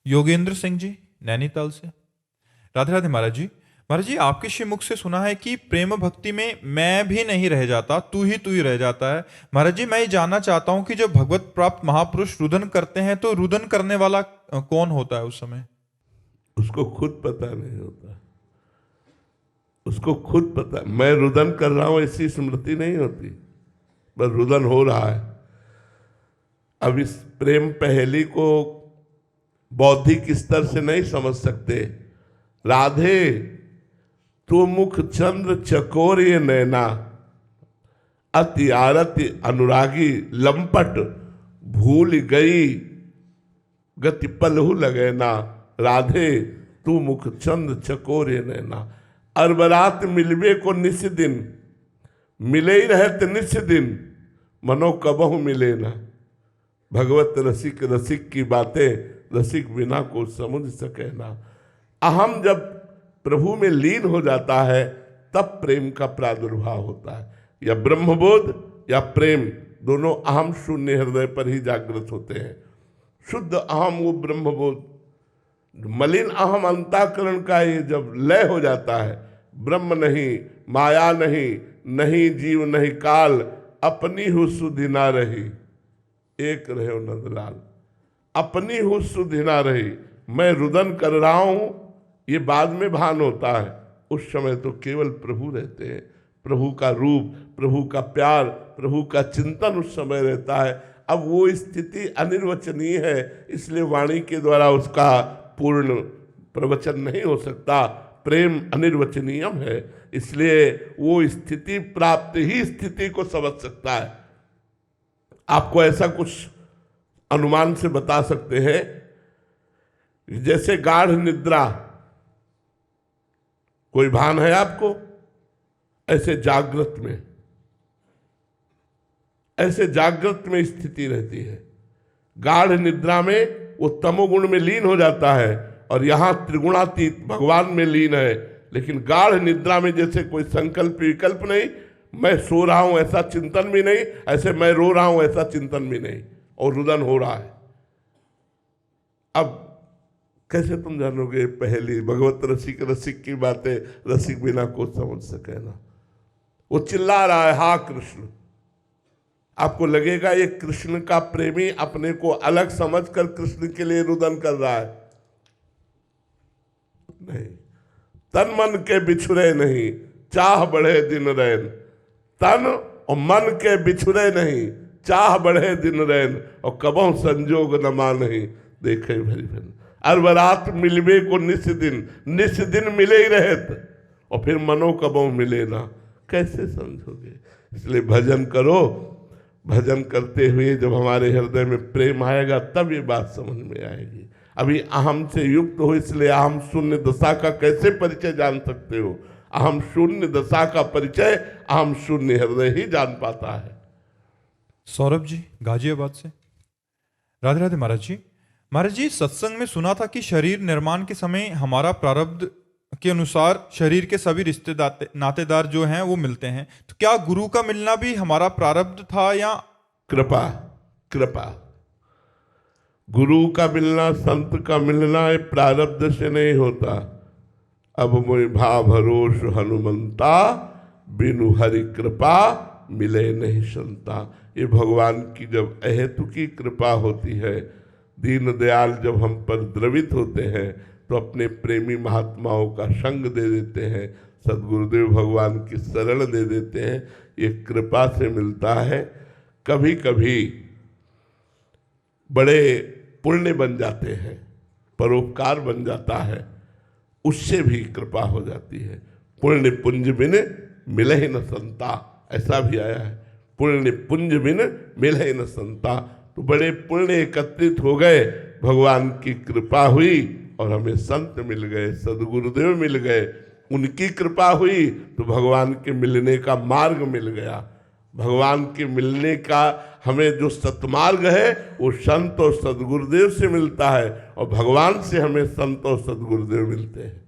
योगेंद्र सिंह जी, नैनीताल से। राधे राधे महाराज जी। महाराज जी, आपके श्री मुख से सुना है कि प्रेम भक्ति में मैं भी नहीं रह जाता, तू ही रह जाता है। महाराज जी, मैं ये जानना चाहता हूं कि जब भगवत प्राप्त महापुरुष रुदन करते हैं तो रुदन करने वाला कौन होता है उस समय? उसको खुद पता नहीं होता, उसको खुद पता। मैं रुदन कर रहा हूं ऐसी स्मृति नहीं होती, बस रुदन हो रहा है। अब इस प्रेम पहेली को बौद्धिक स्तर से नहीं समझ सकते। राधे तू मुख चंद्र चकोरे नैना, अति आरति अनुरागी लंपट, भूल गई गति पलहु लगे ना। राधे तू मुख चंद्र चकोरे नैना, अरबरात मिलवे को निस दिन, मिले ही रहत निस दिन, मनो कबहु मिले ना। भगवत रसिक रसिक की बातें रसिक बिना को समझ सके ना। अहम जब प्रभु में लीन हो जाता है तब प्रेम का प्रादुर्भाव होता है। या ब्रह्मबोध या प्रेम दोनों अहम शून्य हृदय पर ही जागृत होते हैं। शुद्ध अहम वो ब्रह्मबोध, मलिन अहम अंतःकरण का ये जब लय हो जाता है, ब्रह्म नहीं, माया नहीं, नहीं जीव नहीं काल, अपनी हु सुधि ना रही, एक रहे नंदलाल। अपनी हु सुधि ना रही, मैं रुदन कर रहा हूं, ये बाद में भान होता है। उस समय तो केवल प्रभु रहते हैं, प्रभु का रूप, प्रभु का प्यार, प्रभु का चिंतन उस समय रहता है। अब वो स्थिति अनिर्वचनीय है, इसलिए वाणी के द्वारा उसका पूर्ण प्रवचन नहीं हो सकता। प्रेम अनिर्वचनीयम है, इसलिए वो स्थिति प्राप्त ही स्थिति को समझ सकता है। आपको ऐसा कुछ अनुमान से बता सकते हैं, जैसे गाढ़ निद्रा, कोई भान है आपको? ऐसे जागृत में, ऐसे जागृत में स्थिति रहती है। गाढ़ निद्रा में वो तमोगुण में लीन हो जाता है और यहां त्रिगुणातीत भगवान में लीन है। लेकिन गाढ़ निद्रा में जैसे कोई संकल्प विकल्प नहीं, मैं सो रहा हूं ऐसा चिंतन भी नहीं, ऐसे मैं रो रहा हूं ऐसा चिंतन भी नहीं, और रुदन हो रहा है। अब कैसे तुम जानोगे पहली भगवत रसिक रसिक की बातें रसिक बिना को समझ सके ना। वो चिल्ला रहा है, हा कृष्ण। आपको लगेगा ये कृष्ण का प्रेमी अपने को अलग समझकर कृष्ण के लिए रुदन कर रहा है? नहीं। तन मन के बिछुरे नहीं, चाह बढ़े दिन रैन। तन और मन के बिछुरे नहीं, चाह बढ़े दिन रैन, और कबों संजोग न मानहि, देखे भरी भरी। अरबरात मिलवे को निस दिन मिले ही रहत, और फिर मनो कबों मिले ना। कैसे समझोगे? इसलिए भजन करो। भजन करते हुए जब हमारे हृदय में प्रेम आएगा तब ये बात समझ में आएगी। अभी अहम से युक्त हो, इसलिए अहम शून्य दशा का कैसे परिचय जान सकते हो? अहम शून्य दशा का परिचय अहम शून्य हृदय ही जान पाता है। सौरभ जी, गाजियाबाद से। राधे राधे महाराज जी। महाराज जी, सत्संग में सुना था कि शरीर निर्माण के समय हमारा प्रारब्ध के अनुसार शरीर के सभी रिश्तेदार नातेदार जो हैं वो मिलते हैं, तो क्या गुरु का मिलना भी हमारा प्रारब्ध था या कृपा? कृपा। गुरु का मिलना, संत का मिलना ये प्रारब्ध से नहीं होता। अब मोहि भाव भरोस हनुमंता, बिनु हरि कृपा मिले नहीं संता। ये भगवान की जब अहेतुकी कृपा होती है, दीन दयाल जब हम पर द्रवित होते हैं तो अपने प्रेमी महात्माओं का संग दे देते हैं, सदगुरुदेव भगवान की शरण दे देते हैं। ये कृपा से मिलता है। कभी कभी बड़े पुण्य बन जाते हैं, परोपकार बन जाता है, उससे भी कृपा हो जाती है। पुण्य पुंज बिन मिले ही न संता, ऐसा भी आया है, पुण्य पुंज बिन मिले ही न संता। तो बड़े पुण्य एकत्रित हो गए, भगवान की कृपा हुई और हमें संत मिल गए, सदगुरुदेव मिल गए, उनकी कृपा हुई तो भगवान के मिलने का मार्ग मिल गया। भगवान के मिलने का हमें जो सतमार्ग है वो संत और सदगुरुदेव से मिलता है, और भगवान से हमें संत और सदगुरुदेव मिलते हैं।